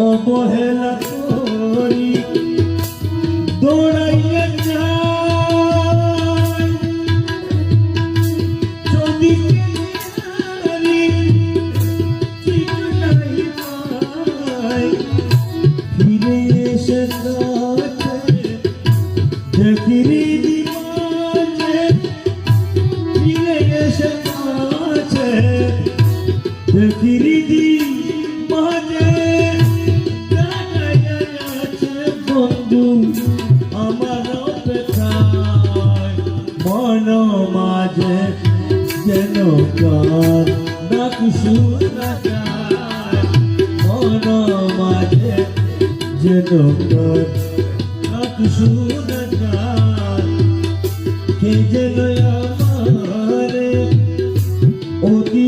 অবহেলা করি দৌড়াইয়া যাই যদি ফিরে এসে দেখিরি ফিরে এসে দেখিরি বন্ধু আমার অপেক্ষায় মন মাঝে যেন কার ডাক শোনা যায় মন মাঝে যেন কার ডাক শোনা যায় কে যেন আমারে অতি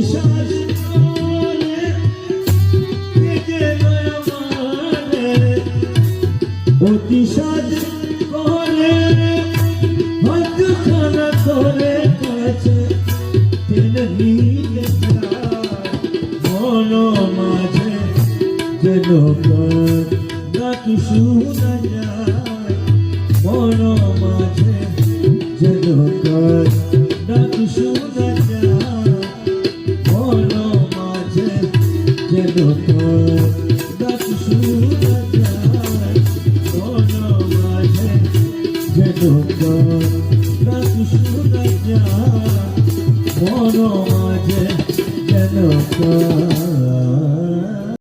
অতি সাজ করে হাত খানা করে কাছে টেনে নিয়ে যায় মন মাঝে যেন কার ডাক শোনা যায় মন মাঝে যেন কার ডাক শোনা যায় মন মাঝে যেন কার ডাক শোনা যায় ডাক শোনা যায় মন মাঝে যেন